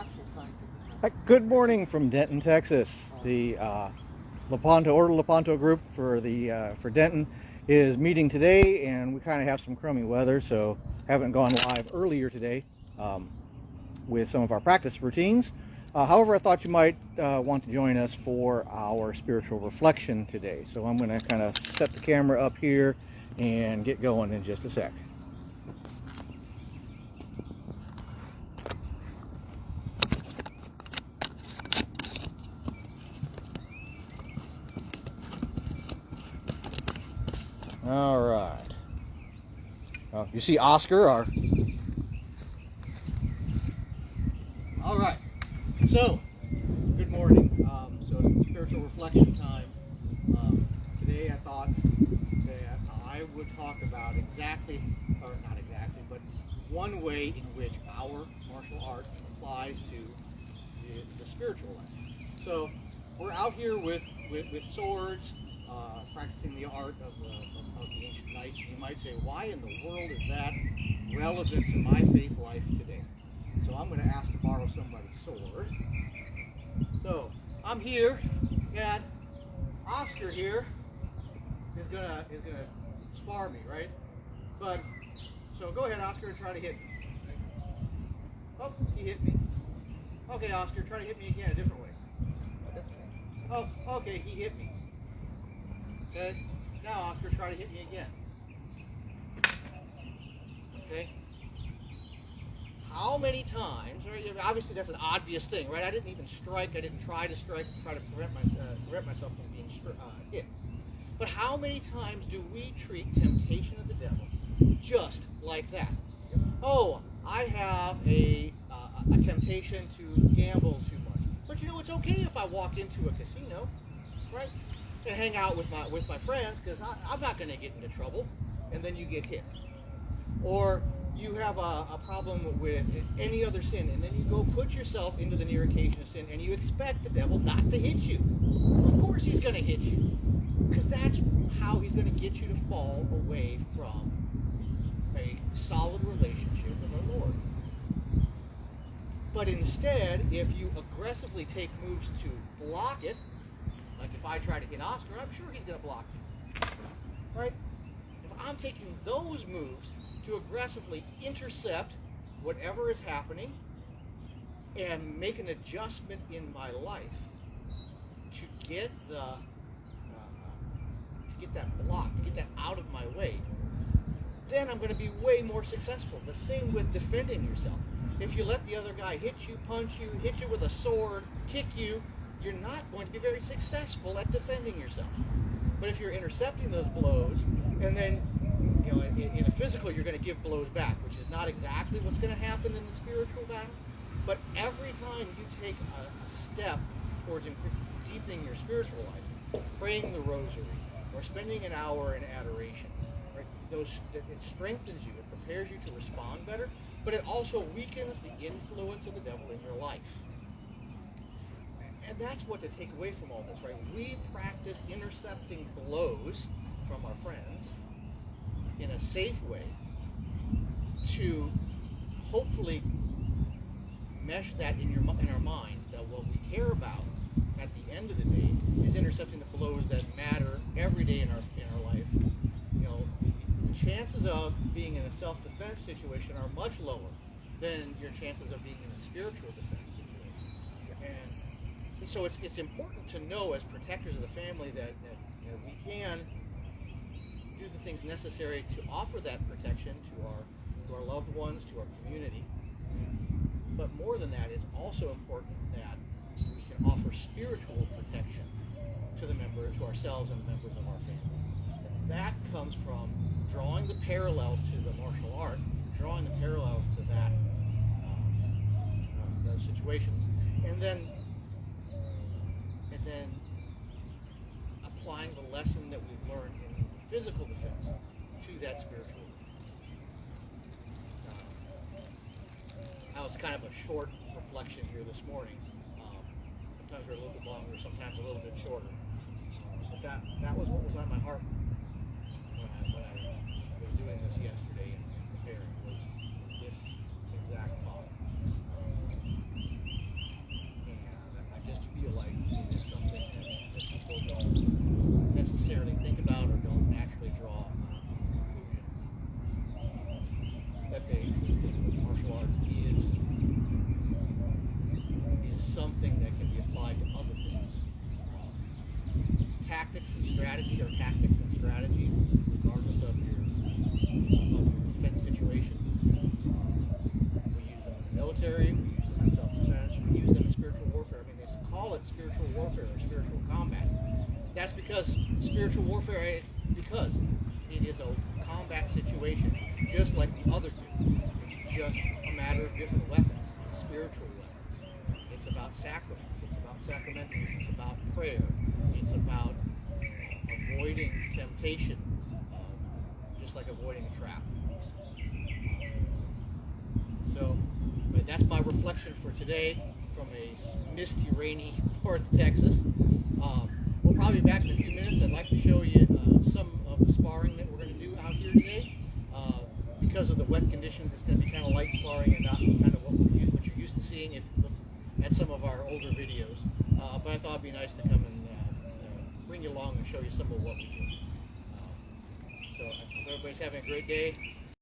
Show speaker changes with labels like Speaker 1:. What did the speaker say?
Speaker 1: actual scientific.
Speaker 2: Good morning from Denton, Texas. The Order of Lepanto group for Denton is meeting today, and we kind of have some crummy weather, so haven't gone live earlier today with some of our practice routines. However, I thought you might want to join us for our spiritual reflection today. So I'm going to kind of set the camera up here and get going in just a sec. All right. You see Oscar, our... All right. So, good morning. So it's spiritual reflection time. Today I thought that I would talk about exactly, or not exactly, but one way in which our martial art applies to the spiritual life. So we're out here with swords, practicing the art of the ancient knights. You might say, why in the world is that relevant to my faith life today? So I'm going to ask to borrow somebody's sword. So I'm here, and Oscar here is gonna spar me, right? But so go ahead, Oscar, and try to hit me. Oh, he hit me. Okay, Oscar, try to hit me again a different way. Oh, okay, he hit me. Okay, now Oscar, try to hit me again. Okay. How many times? Obviously, that's an obvious thing, right? I didn't even strike. I didn't try to strike. Try to prevent myself from being hit. But how many times do we treat temptation of the devil just like that? Oh, I have a temptation to gamble too much. But you know, it's okay if I walk into a casino, right, and hang out with my friends, because I'm not going to get into trouble, and then you get hit. Or you have a problem with any other sin, and then you go put yourself into the near occasion of sin, and you expect the devil not to hit you. Of course he's going to hit you, because that's how he's going to get you to fall away from a solid relationship with our Lord. But instead, if you aggressively take moves to block it, like if I try to hit Oscar, I'm sure he's going to block me, right? If I'm taking those moves to aggressively intercept whatever is happening and make an adjustment in my life to get that block, to get that out of my way, then I'm going to be way more successful. The same with defending yourself. If you let the other guy hit you, punch you, hit you with a sword, kick you, you're not going to be very successful at defending yourself. But if you're intercepting those blows, and then in a physical, you're going to give blows back, which is not exactly what's going to happen in the spiritual battle. But every time you take a step towards deepening your spiritual life, praying the rosary, or spending an hour in adoration, right? It strengthens you, it prepares you to respond better, but it also weakens the influence of the devil in your life. And that's what to take away from all this, right? We practice intercepting blows from our friends in a safe way to hopefully mesh that in our minds, that what we care about at the end of the day is intercepting the blows that matter every day in our life. The chances of being in a self-defense situation are much lower than your chances of being in a spiritual defense situation. And so it's important to know, as protectors of the family, that we can do the things necessary to offer that protection to our loved ones, to our community. But more than that, it's also important that we can offer spiritual protection to ourselves and the members of our family. And that comes from drawing the parallels to the martial art, drawing the parallels to those situations, and then applying the lesson that we've learned in physical defense to that spiritual defense. That was kind of a short reflection here this morning. Sometimes they're a little bit longer, sometimes a little bit shorter. But that was what was on my heart when I was doing this yesterday and preparing, was this exact thought. something that can be applied to other things. Tactics and strategy are tactics and strategy, regardless of your defense situation. We use them in the military, we use them in self-defense, we use them in spiritual warfare. I mean, they call it spiritual warfare or spiritual combat. That's because spiritual warfare, because it is a combat situation, just like the other two. It's just a matter of different weapons, spiritual weapons. It's about sacraments, it's about sacramentals, it's about prayer, it's about avoiding temptation, just like avoiding a trap. So, but that's my reflection for today from a misty, rainy North Texas. We'll probably be back in a few minutes. I'd like to show you some of the sparring that we're going to do out here today. Because of the wet conditions, it's going to be kind of light sparring and not kind of what you're used to seeing if you look at some of our older videos. But I thought it'd be nice to come and bring you along and show you some of what we do. So I hope everybody's having a great day.